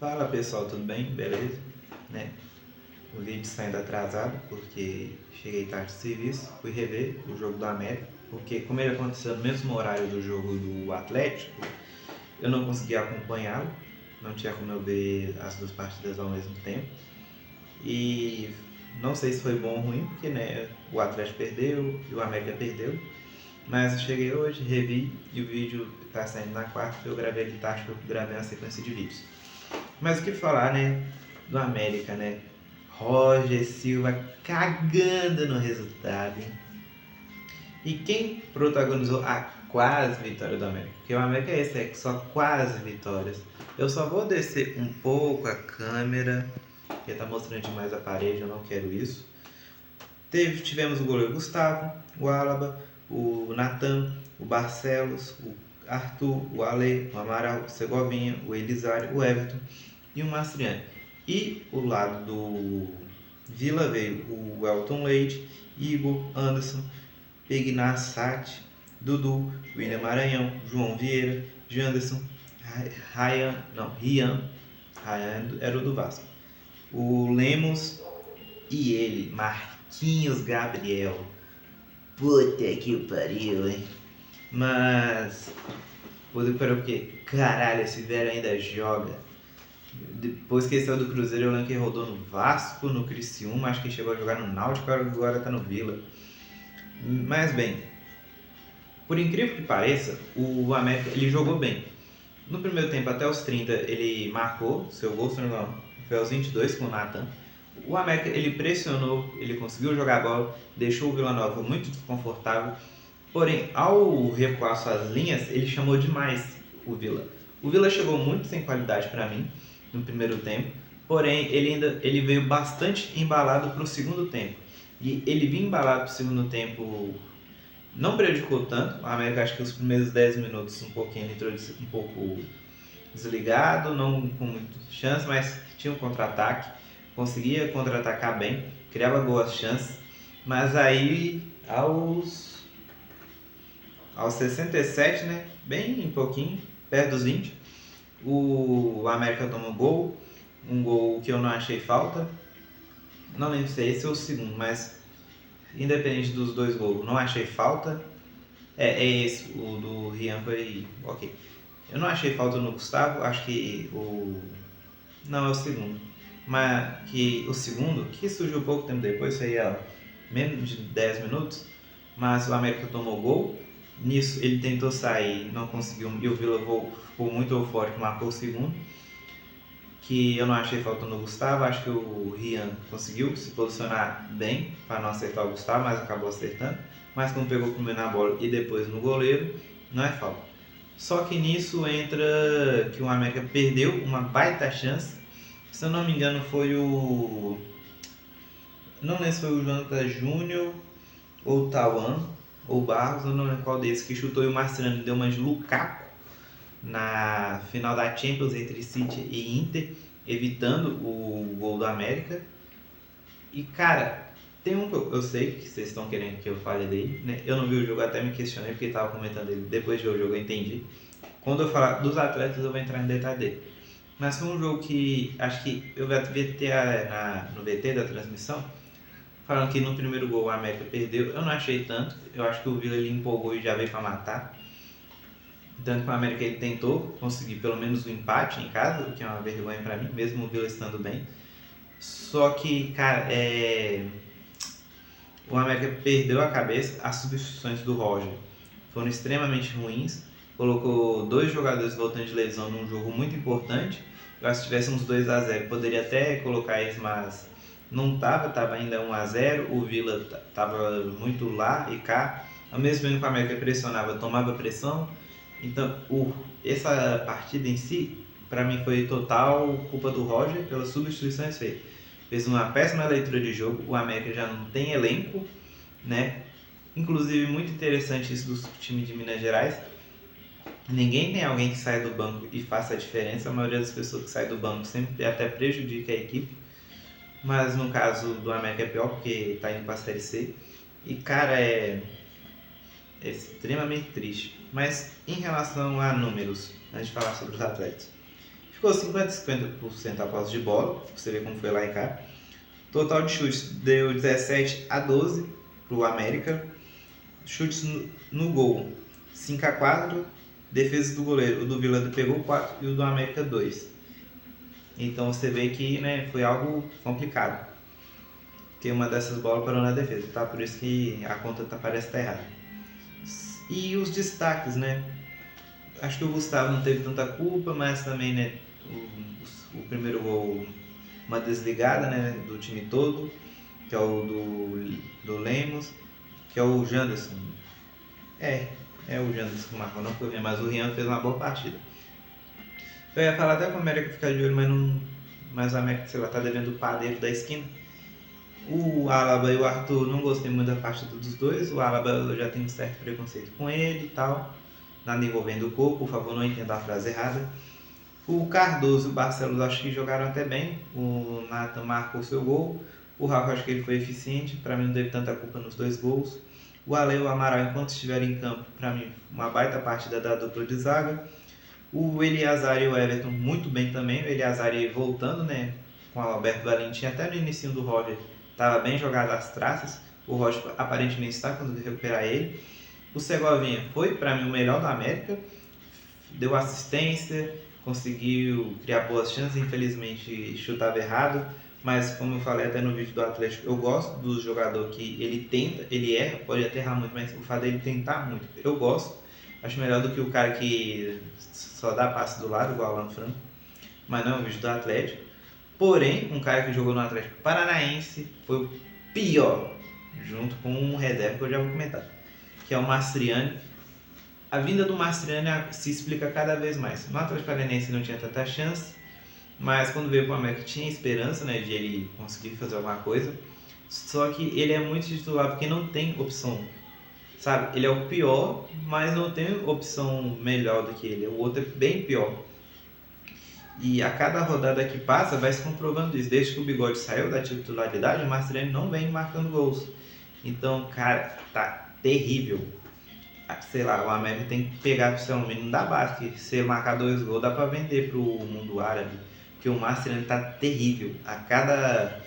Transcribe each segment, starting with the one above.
Fala pessoal, tudo bem? Beleza? Né? O vídeo saindo atrasado porque cheguei tarde de serviço, fui rever o jogo do América, porque como ele aconteceu no mesmo horário do jogo do Atlético, eu não consegui acompanhá-lo, não tinha como eu ver as duas partidas ao mesmo tempo. E não sei se foi bom ou ruim, porque né, o Atlético perdeu e o América perdeu. Mas eu cheguei hoje, revi e o vídeo está saindo na quarta, eu gravei ele tarde, eu gravei uma sequência de vídeos. Mas o que falar, né? Do América, né? Roger Silva cagando no resultado, hein? E quem protagonizou a quase vitória do América? Porque o América é esse, é só quase vitórias. Eu só vou descer um pouco a câmera, porque tá mostrando demais a parede, eu não quero isso. Tivemos o goleiro Gustavo, o Alaba, o Natan, o Barcelos, o Arthur, o Ale, o Amaral, o Segovinha, o Elisário, o Everton e o Mastriani. E o lado do Vila veio o Elton Leite, Igor, Anderson, Pegnar Sati, Dudu, William Maranhão, João Vieira, Janderson, Rian era o do Vasco, o Lemos e ele, Marquinhos Gabriel. Puta que pariu, hein? Mas, vou para o quê? Caralho, esse velho ainda joga. Depois que ele saiu do Cruzeiro, eu lembro que ele rodou no Vasco, no Criciúma, acho que chegou a jogar no Náutico, agora tá no Vila. Mas bem, por incrível que pareça, o América ele jogou bem. No primeiro tempo, até os 30, ele marcou seu gol, se não me engano, foi aos 22 com o Nathan. O América ele pressionou, ele conseguiu jogar a bola, deixou o Vila Nova muito desconfortável. Porém, ao recuar suas linhas, ele chamou demais o Vila. O Vila chegou muito sem qualidade para mim no primeiro tempo, porém ele veio bastante embalado para o segundo tempo. E ele vinha embalado para o segundo tempo, não prejudicou tanto. A América acho que os primeiros 10 minutos um pouquinho ele entrou um pouco desligado, não com muita chance, mas tinha um contra-ataque, conseguia contra-atacar bem, criava boas chances, mas aí aos 67, né, bem pouquinho, perto dos 20, o América tomou um gol que eu não achei falta, não lembro se é esse ou o segundo, mas independente dos dois gols, não achei falta. É esse, o do Rian foi ok. Eu não achei falta no Gustavo, acho que o. Não, é o segundo. Mas que o segundo, que surgiu pouco tempo depois, isso aí é menos de 10 minutos, mas o América tomou gol. Nisso ele tentou sair, não conseguiu, e o Vila ficou muito eufórico, marcou o segundo. Que eu não achei falta no Gustavo, acho que o Rian conseguiu se posicionar bem para não acertar o Gustavo, mas acabou acertando. Mas como pegou primeiro na bola e depois no goleiro, não é falta. Só que nisso entra que o América perdeu uma baita chance. Se eu não me engano foi o. Não lembro se foi o Jonathan Júnior ou o Tawan ou o Barros, eu não lembro qual desses, que chutou e o Marciano deu uma de Lukaku na final da Champions entre City e Inter, evitando o gol do América. E cara, tem um que eu sei que vocês estão querendo que eu fale dele, né? Eu não vi o jogo, até me questionei porque estava comentando ele. Depois de ver o jogo eu entendi. Quando eu falar dos atletas eu vou entrar em detalhe dele. Mas foi um jogo que acho que eu vi ter no VT da transmissão falando que no primeiro gol o América perdeu. Eu não achei tanto. Eu acho que o Vila ele empolgou e já veio para matar. Tanto que o América ele tentou conseguir pelo menos um empate em casa, o que é uma vergonha para mim, mesmo o Vila estando bem. Só que, cara, o América perdeu a cabeça. As substituições do Roger foram extremamente ruins. Colocou dois jogadores voltando de lesão num jogo muito importante. Eu acho que se tivéssemos 2-0 poderia até colocar eles, mas não estava ainda 1-0. O Vila estava muito lá e cá. Ao mesmo tempo que o América pressionava, tomava pressão. Então, essa partida em si, para mim foi total culpa do Roger pelas substituições feitas. Fez uma péssima leitura de jogo, o América já não tem elenco, né? Inclusive, muito interessante isso do time de Minas Gerais. Ninguém tem alguém que saia do banco e faça a diferença. A maioria das pessoas que saem do banco sempre até prejudica a equipe. Mas no caso do América é pior porque está indo para a Série C. E cara, é extremamente triste. Mas em relação a números, antes de falar sobre os atletas, Ficou 50% a posse de bola, você vê como foi lá e cá. Total de chutes deu 17-12 para o América. Chutes no gol, 5-4. Defesa do goleiro, o do Vila pegou 4 e o do América 2. Então você vê que, né, foi algo complicado. Porque uma dessas bolas parou na defesa, tá? Por isso que a conta parece estar errada. E os destaques, né? Acho que o Gustavo não teve tanta culpa, mas também, né, o primeiro gol, uma desligada, né, do time todo, que é o do Lemos, que é o Janderson. É o Janderson que marcou, não foi o Rian, mas o Rian fez uma boa partida. Eu ia falar até com o América ficar de olho, mas o América, sei lá, tá devendo o padeiro da esquina. O Alaba e o Arthur, não gostei muito da partida dos dois. O Alaba eu já tenho um certo preconceito com ele e tal. Nada envolvendo o corpo, por favor, não entenda a frase errada. O Cardoso e o Barcelos acho que jogaram até bem. O Nathan marcou seu gol. O Rafa acho que ele foi eficiente. Para mim não teve tanta culpa nos dois gols. O Ale e o Amaral, enquanto estiverem em campo, para mim uma baita partida da dupla de zaga. O Eliazar e o Everton muito bem também. O Eliazar voltando, né, com o Alberto Valentim até no início do Roger. Estava bem jogado as traças. O Roger aparentemente está conseguindo recuperar ele. O Segovinha foi para mim o melhor da América. Deu assistência, conseguiu criar boas chances, infelizmente chutava errado, mas como eu falei até no vídeo do Atlético, eu gosto do jogador que ele tenta, ele erra, pode até errar muito, mas o fato dele tentar muito, eu gosto, acho melhor do que o cara que só dá passe do lado, igual o Alan Franco, mas não é o vídeo do Atlético. Porém, um cara que jogou no Atlético Paranaense foi o pior, junto com um reserva que eu já vou comentar, que é o Mastriani. A vinda do Mastriani se explica cada vez mais. No Atlético Paranaense não tinha tanta chance, mas quando veio para o América tinha esperança, né, de ele conseguir fazer alguma coisa. Só que ele é muito titular porque não tem opção, sabe? Ele é o pior, mas não tem opção melhor do que ele. O outro é bem pior. E a cada rodada que passa vai se comprovando isso. Desde que o Bigode saiu da titularidade, o Mastriani não vem marcando gols. Então, cara, tá terrível. Sei lá, o América tem que pegar pelo menos da base, que se ele marcar 2 gols dá pra vender pro mundo árabe, porque o Mastriani tá terrível. A cada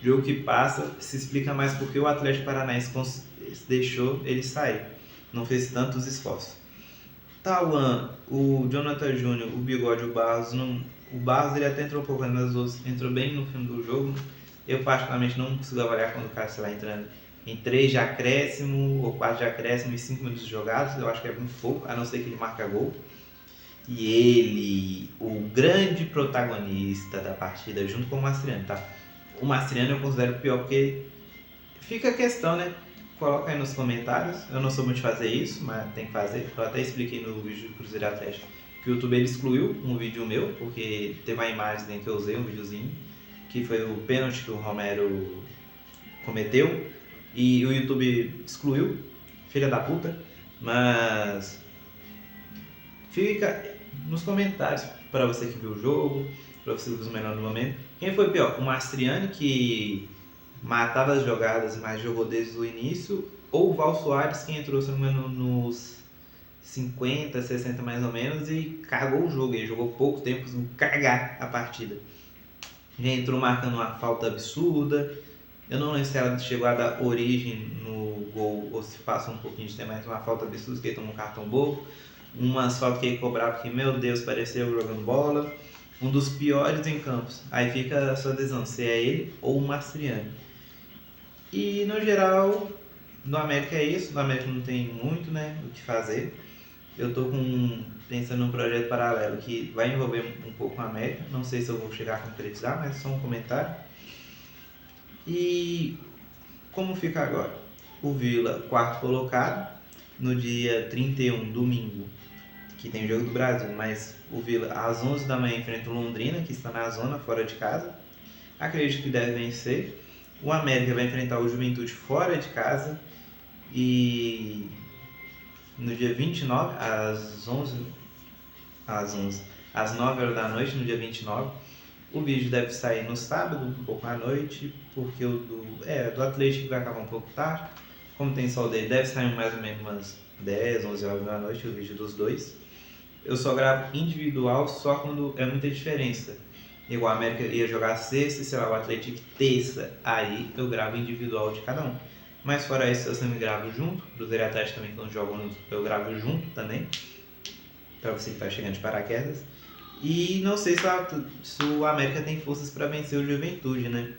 jogo que passa se explica mais porque o Atlético Paranaense deixou ele sair, não fez tantos esforços. Tauan, o Jonathan Júnior, o Bigode, o Barros, o Barros ele até entrou um pouco, mas os outros entrou bem no fim do jogo. Eu particularmente não consigo avaliar quando o cara, sei lá, entrando em 3 de acréscimo ou 4 de acréscimo e 5 minutos jogados, eu acho que é muito pouco, a não ser que ele marca gol. E ele, o grande protagonista da partida, junto com o Mastriani, tá? O Mastriani eu considero pior porque fica a questão, né? Coloca aí nos comentários, eu não sou muito de fazer isso, mas tem que fazer. Eu até expliquei no vídeo do Cruzeiro Atlético que o YouTube ele excluiu um vídeo meu, porque teve uma imagem dentro que eu usei, um videozinho, que foi o pênalti que o Romero cometeu. E o YouTube excluiu, filha da puta, mas fica nos comentários para você que viu o jogo, para você que viu os melhores do momento. Quem foi pior? O Mastriani, que matava as jogadas, mas jogou desde o início, ou o Val Soares, que entrou, se não me engano, nos 50, 60 mais ou menos, e cagou o jogo. Ele jogou pouco tempo, conseguiu cagar a partida. Já entrou marcando uma falta absurda. Eu não lembro se ela chegou a dar origem no gol ou se passa um pouquinho de tempo, mas uma falta absurda que ele tomou um cartão bobo. Umas faltas que ele cobrava que, meu Deus, parecia eu jogando bola. Um dos piores em campos. Aí fica a sua decisão, se é ele ou o Mastriani. E no geral, no América é isso. No América não tem muito, né, o que fazer. Eu tô pensando num projeto paralelo que vai envolver um pouco a América. Não sei se eu vou chegar a concretizar, mas só um comentário. E como fica agora? O Vila, quarto colocado, no dia 31, domingo, que tem o Jogo do Brasil, mas o Vila às 11 da manhã enfrenta o Londrina, que está na zona, fora de casa. Acredito que deve vencer. O América vai enfrentar o Juventude fora de casa. E no dia 29, às 9 horas da noite, no dia 29, o vídeo deve sair no sábado, um pouco à noite, porque o do Atlético vai acabar um pouco tarde. Como tem sol dele, deve sair mais ou menos umas 10, 11 horas da noite o vídeo dos dois. eu só gravo individual só quando é muita diferença. Igual a América ia jogar sexta, sei lá, o Atlético terça, aí eu gravo individual de cada um. Mas fora isso, eu sempre gravo junto. Cruzeiro e Atlético também, quando jogam, eu gravo junto também. Pra você que tá chegando de paraquedas. E não sei se o América tem forças para vencer o Juventude, né?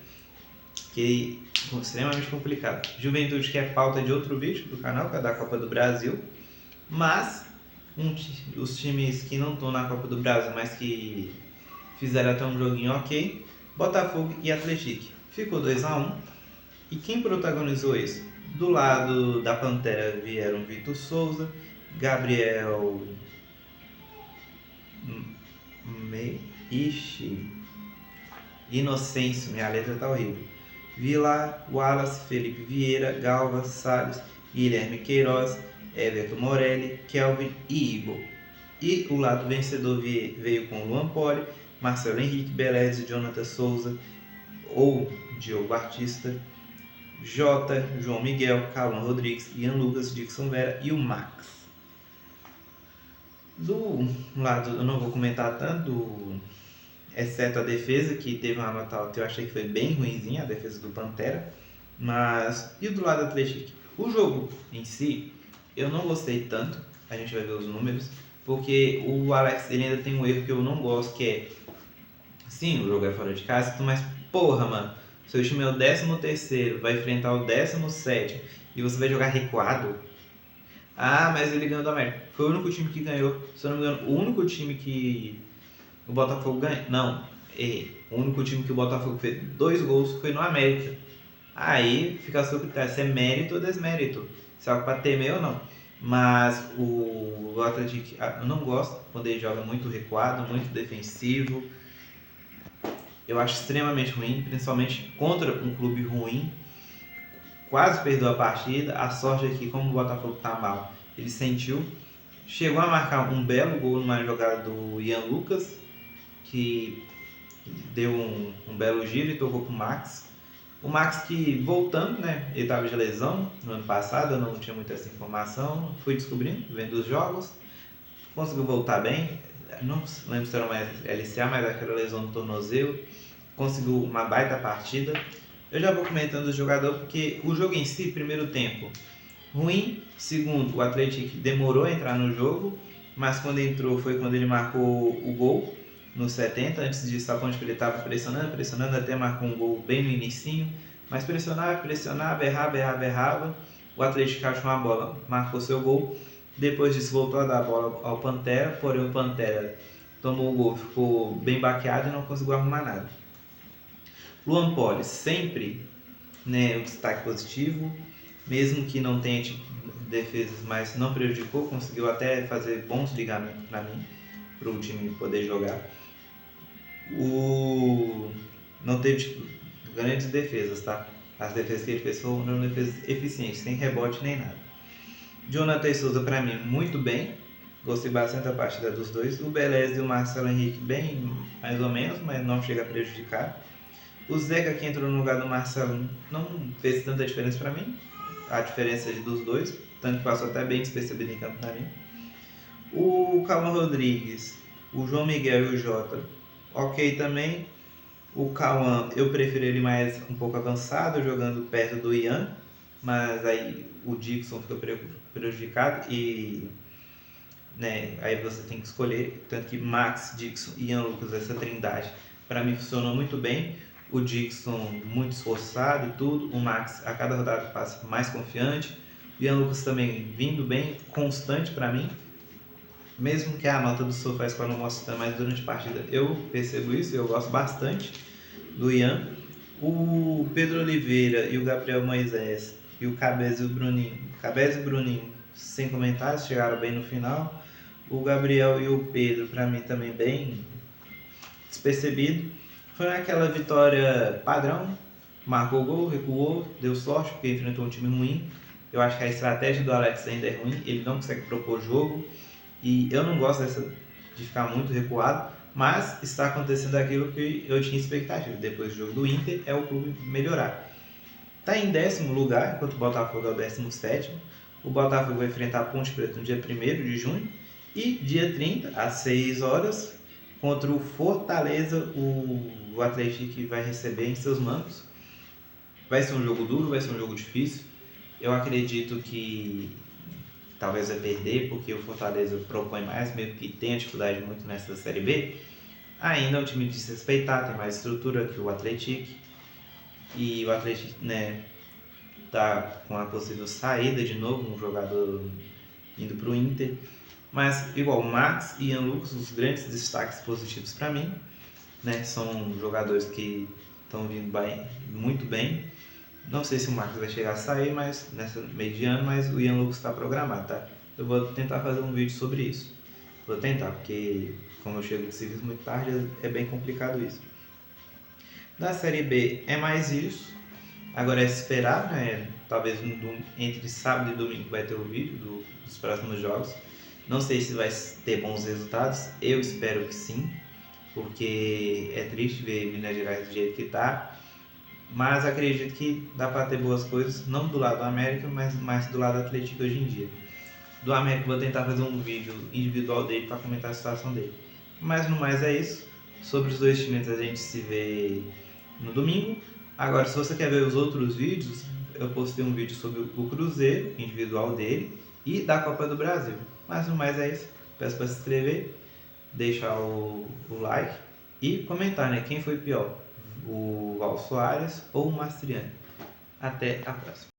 Que é extremamente complicado. Juventude, que é pauta de outro vídeo do canal, que é da Copa do Brasil. Mas os times que não estão na Copa do Brasil, mas que fizeram até um joguinho ok, Botafogo e Atlético. Ficou 2-1. E quem protagonizou isso? Do lado da Pantera vieram Vitor Souza, Gabriel Ixi, Inocêncio, minha letra tá horrível. Vila, Wallace, Felipe Vieira, Galva, Salles, Guilherme Queiroz, Everton Morelli, Kelvin e Igor. E o lado vencedor veio com Luan Poli, Marcelo Henrique, Beleze, Jonathan Souza ou Diogo Batista, Jota, João Miguel, Calvin Rodrigues, Ian Lucas, Dixon Vera e o Max. Do lado, eu não vou comentar tanto, exceto a defesa, que teve uma nota alta, eu achei que foi bem ruimzinha, a defesa do Pantera. Mas, e do lado do Atlético? O jogo em si, eu não gostei tanto, a gente vai ver os números, porque o Alex ele ainda tem um erro que eu não gosto, que é, sim, o jogo é fora de casa, mas porra, mano, seu time é o 13º, vai enfrentar o 17º, e você vai jogar recuado? Ah, mas ele ganhou do América. Foi o único time que ganhou, se eu não me engano, o único time que o Botafogo ganhou. Não, o único time que o Botafogo fez 2 gols foi no América. Aí fica a seu critério, se é mérito ou desmérito, se é algo para temer ou não. Mas o Atlético, eu não gosto quando ele joga muito recuado, muito defensivo. Eu acho extremamente ruim, principalmente contra um clube ruim. Quase perdeu a partida. A sorte é que, como o Botafogo tá mal, ele sentiu. Chegou a marcar um belo gol numa jogada do Ian Lucas, que deu um belo giro e tocou pro Max. O Max que voltando, né? Ele estava de lesão no ano passado, eu não tinha muita essa informação. Fui descobrindo, vendo os jogos. Conseguiu voltar bem. Não lembro se era uma LCA, mas aquela lesão no tornozelo. Conseguiu uma baita partida. Eu já vou comentando o jogador porque o jogo em si, primeiro tempo, ruim. Segundo, o Atlético demorou a entrar no jogo, mas quando entrou foi quando ele marcou o gol no 70. Antes disso, a Ponte Preta estava pressionando, até marcou um gol bem no inicinho, mas pressionava, errava. O Atlético achou uma bola, marcou seu gol. Depois disso, voltou a dar a bola ao Pantera, porém o Pantera tomou o gol, ficou bem baqueado e não conseguiu arrumar nada. Luan Poli, sempre, né, um destaque positivo, mesmo que não tenha defesas, mas não prejudicou, conseguiu até fazer bons ligamentos para mim, para o time poder jogar. Não teve grandes defesas, tá? As defesas que ele fez foram defesas eficientes, sem rebote nem nada. Jonathan Souza, para mim, muito bem. Gostei bastante da partida dos dois. O Beleze e o Marcelo Henrique, bem mais ou menos, mas não chega a prejudicar. O Zeca, que entrou no lugar do Marcelo, não fez tanta diferença para mim. A diferença dos dois, tanto que passou até bem despercebido em campo para mim. O Calvin Rodrigues, o João Miguel e o Jota, ok também. O Cauã, eu prefiro ele mais um pouco avançado, jogando perto do Ian, mas aí o Dixon fica prejudicado e, né, aí você tem que escolher. Tanto que Max, Dixon e Ian Lucas, essa trindade, para mim funcionou muito bem. O Dixon muito esforçado e tudo, o Max a cada rodada passa mais confiante, o Ian Lucas também vindo bem, constante para mim. Mesmo que a nota do SofaScore não mostre mais durante a partida, eu percebo isso, eu gosto bastante do Ian. O Pedro Oliveira e o Gabriel Moisés e o Cabez e o Bruninho, sem comentários, chegaram bem no final. O Gabriel e o Pedro, para mim, também bem despercebido. Foi aquela vitória padrão, marcou o gol, recuou, deu sorte porque enfrentou um time ruim. Eu acho que a estratégia do Alex ainda é ruim, ele não consegue propor jogo. E eu não gosto de ficar muito recuado, mas está acontecendo aquilo que eu tinha expectativa. Depois do jogo do Inter, é o clube melhorar. Está em 10º lugar, enquanto o Botafogo é o 17º. O Botafogo vai enfrentar a Ponte Preta no dia 1º de junho. E dia 30, às 6 horas, contra o Fortaleza, o Atlético vai receber em seus manos. Vai ser um jogo duro, vai ser um jogo difícil. Eu acredito que talvez vai perder, porque o Fortaleza propõe mais, mesmo que tenha dificuldade muito nessa Série B. Ainda é um time de se respeitar, tem mais estrutura que o Atlético. E o Atlético, né, tá com a possível saída de novo, um jogador indo para o Inter. Mas, igual, Max e Ian Lucas, os grandes destaques positivos para mim, né? São jogadores que estão vindo bem, muito bem. Não sei se o Max vai chegar a sair mas nessa meio de ano, mas o Ian Lucas está programado, tá? Eu vou tentar fazer um vídeo sobre isso. Vou tentar, porque como eu chego de serviço muito tarde, é bem complicado isso. Da Série B é mais isso. Agora é esperar, né? Talvez entre sábado e domingo vai ter o vídeo dos próximos jogos. Não sei se vai ter bons resultados, eu espero que sim, porque é triste ver Minas Gerais do jeito que está, mas acredito que dá para ter boas coisas, não do lado do América, mas mais do lado do Atlético hoje em dia. Do América vou tentar fazer um vídeo individual dele para comentar a situação dele. Mas no mais é isso. Sobre os dois times a gente se vê no domingo. Agora, se você quer ver os outros vídeos, eu postei um vídeo sobre o Cruzeiro, individual dele, e da Copa do Brasil. Mas no mais é isso. Peço para se inscrever, deixar o like e comentar, né? Quem foi pior, o Val Soares ou o Mastriani. Até a próxima.